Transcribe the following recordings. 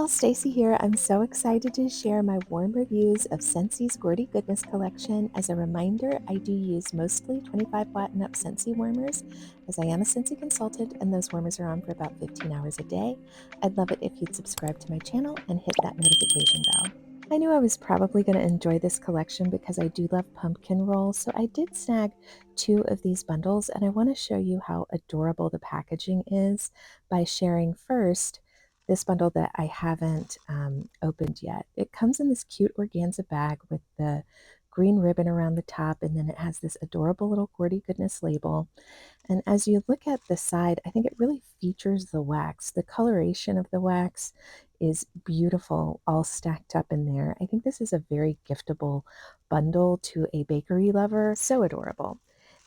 y'all, Stacy here. I'm so excited to share my warm reviews of Scentsy's Gourdy Goodness collection. As a reminder, I do use mostly 25 watt and up Scentsy warmers, as I am a Scentsy consultant and those warmers are on for about 15 hours a day. I'd love it if you'd subscribe to my channel and hit that notification bell. I knew I was probably going to enjoy this collection because I do love pumpkin roll, so I did snag 2 of these bundles, and I want to show you how adorable the packaging is by sharing first this bundle that I haven't opened yet. It comes in this cute organza bag with the green ribbon around the top, and then it has this adorable little Gourdy Goodness label. And as you look at the side, I think it really features the wax. The coloration of the wax is beautiful, all stacked up in there. I think this is a very giftable bundle to a bakery lover. So adorable.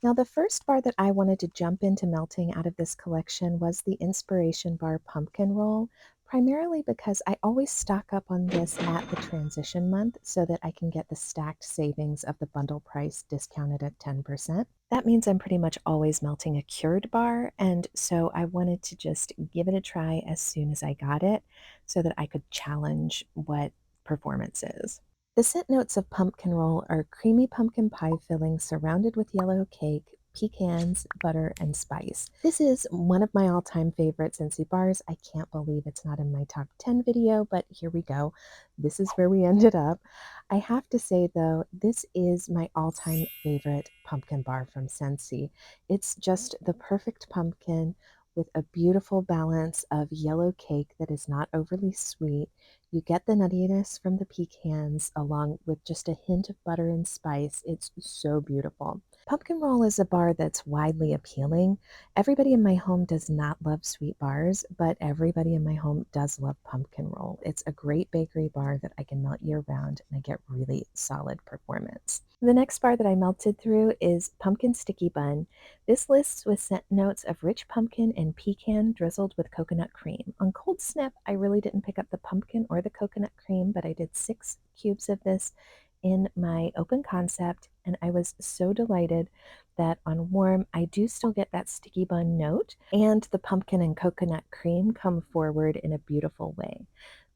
Now, the first bar that I wanted to jump into melting out of this collection was the Inspiration Bar Pumpkin Roll, primarily because I always stock up on this at the transition month so that I can get the stacked savings of the bundle price discounted at 10%. That means I'm pretty much always melting a cured bar, and so I wanted to just give it a try as soon as I got it so that I could challenge what performance is. The scent notes of pumpkin roll are creamy pumpkin pie filling surrounded with yellow cake, pecans, butter, and spice. This is one of my all-time favorite Scentsy bars. I can't believe it's not in my top 10 video, but here we go. This is where we ended up. I have to say, though, this is my all-time favorite pumpkin bar from Scentsy. It's just the perfect pumpkin with a beautiful balance of yellow cake that is not overly sweet. You get the nuttiness from the pecans along with just a hint of butter and spice. It's so beautiful. Pumpkin roll is a bar that's widely appealing. Everybody in my home does not love sweet bars, but everybody in my home does love pumpkin roll. It's a great bakery bar that I can melt year round and I get really solid performance. The next bar that I melted through is Pumpkin Sticky Bun. This lists with scent notes of rich pumpkin and pecan drizzled with coconut cream. On cold snip, I really didn't pick up the pumpkin or the coconut cream, but I did 6 cubes of this in my open concept, and I was so delighted that on warm, I do still get that sticky bun note, and the pumpkin and coconut cream come forward in a beautiful way.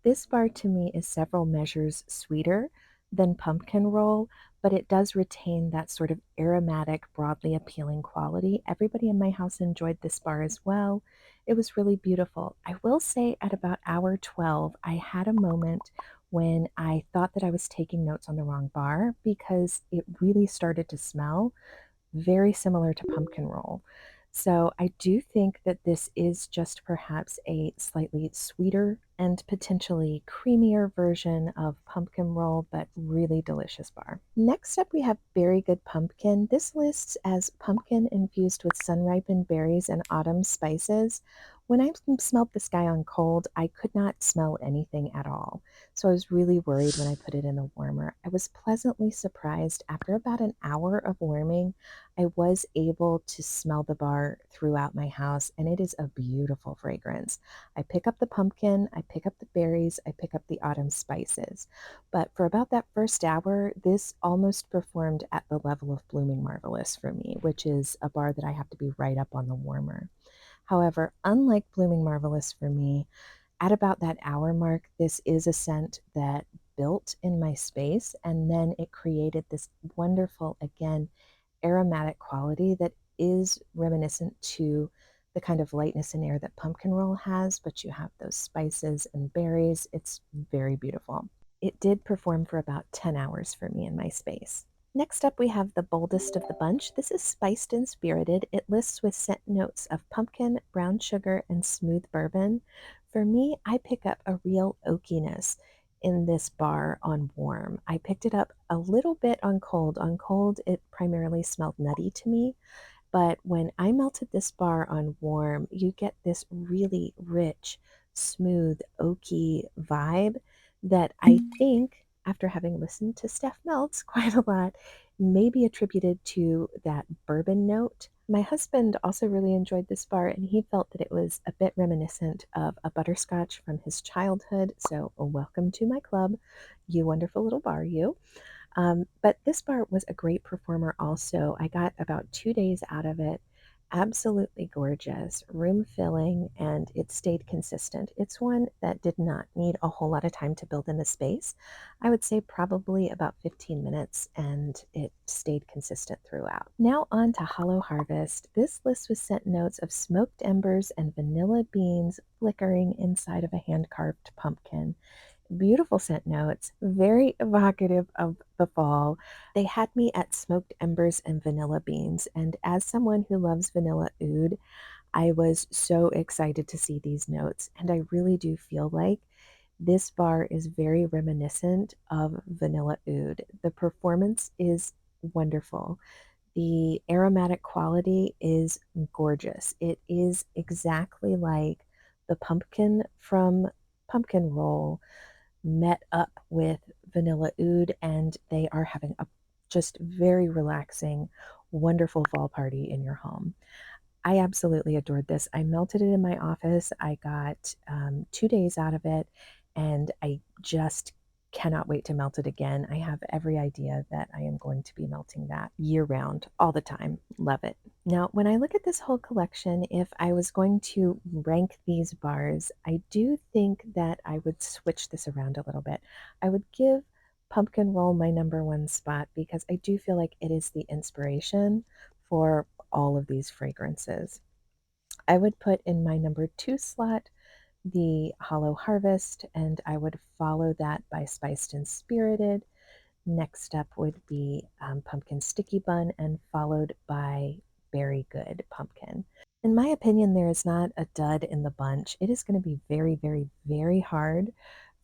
This bar to me is several measures sweeter than pumpkin roll, but it does retain that sort of aromatic, broadly appealing quality. Everybody in my house enjoyed this bar as well. It was really beautiful. I will say at about hour 12, I had a moment when I thought that I was taking notes on the wrong bar because it really started to smell very similar to pumpkin roll. So I do think that this is just perhaps a slightly sweeter and potentially creamier version of pumpkin roll, but really delicious bar. Next up, we have Very Good Pumpkin. This lists as pumpkin infused with sun-ripened berries and autumn spices. When I smelled this guy on cold, I could not smell anything at all. So I was really worried when I put it in the warmer. I was pleasantly surprised. After about an hour of warming, I was able to smell the bar throughout my house, and it is a beautiful fragrance. I pick up the pumpkin, I pick up the berries, I pick up the autumn spices. But for about that first hour, this almost performed at the level of Blooming Marvelous for me, which is a bar that I have to be right up on the warmer. However, unlike Blooming Marvelous for me, at about that hour mark, this is a scent that built in my space, and then it created this wonderful, again, aromatic quality that is reminiscent to the kind of lightness and air that pumpkin roll has, but you have those spices and berries. It's very beautiful. It did perform for about 10 hours for me in my space. Next up, we have the boldest of the bunch. This is Spiced and Spirited. It lists with scent notes of pumpkin, brown sugar, and smooth bourbon. For me, I pick up a real oakiness in this bar on warm. I picked it up a little bit on cold. On cold, it primarily smelled nutty to me, but when I melted this bar on warm, you get this really rich, smooth, oaky vibe that I think, after having listened to Steph Melts quite a lot, may be attributed to that bourbon note. My husband also really enjoyed this bar, and he felt that it was a bit reminiscent of a butterscotch from his childhood. So, welcome to my club, you wonderful little bar, you. But this bar was a great performer also. I got about 2 days out of it, Absolutely gorgeous, room filling, and it stayed consistent. It's one that did not need a whole lot of time to build in the space. I would say probably about 15 minutes, and it stayed consistent throughout. Now on to Hollow Harvest. This list was scent notes of smoked embers and vanilla beans flickering inside of a hand-carved pumpkin. Beautiful scent notes, very evocative of the fall. They had me at smoked embers and vanilla beans, and as someone who loves vanilla oud, I was so excited to see these notes, and I really do feel like this bar is very reminiscent of vanilla oud. The performance is wonderful. The aromatic quality is gorgeous. It is exactly like the pumpkin from Pumpkin Roll met up with Vanilla Oud, and they are having a just very relaxing, wonderful fall party in your home. I absolutely adored this. I melted it in my office. I got 2 days out of it, and I just cannot wait to melt it again. I have every idea that I am going to be melting that year round, all the time. Love it. Now, when I look at this whole collection, if I was going to rank these bars, I do think that I would switch this around a little bit. I would give Pumpkin Roll my number one spot because I do feel like it is the inspiration for all of these fragrances. I would put in my number two slot the Hollow Harvest, and I would follow that by Spiced and Spirited. Next up would be Pumpkin Sticky Bun, and followed by Very Good Pumpkin. In my opinion, there is not a dud in the bunch. It is going to be very, very, very hard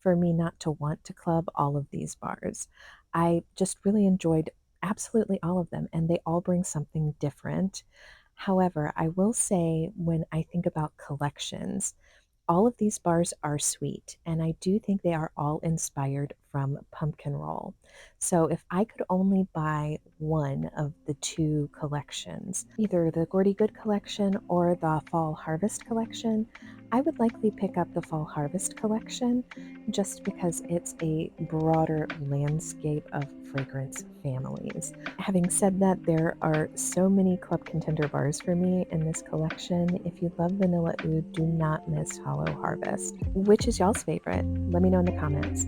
for me not to want to club all of these bars. I just really enjoyed absolutely all of them, and they all bring something different. However, I will say when I think about collections, all of these bars are sweet, and I do think they are all inspired from Pumpkin Roll. So if I could only buy one of the two collections, either the Gourdy Good collection or the Fall Harvest collection, I would likely pick up the Fall Harvest collection just because it's a broader landscape of fragrance families. Having said that, there are so many club contender bars for me in this collection. If you love Vanilla Oud, do not miss Hollow Harvest. Which is y'all's favorite? Let me know in the comments.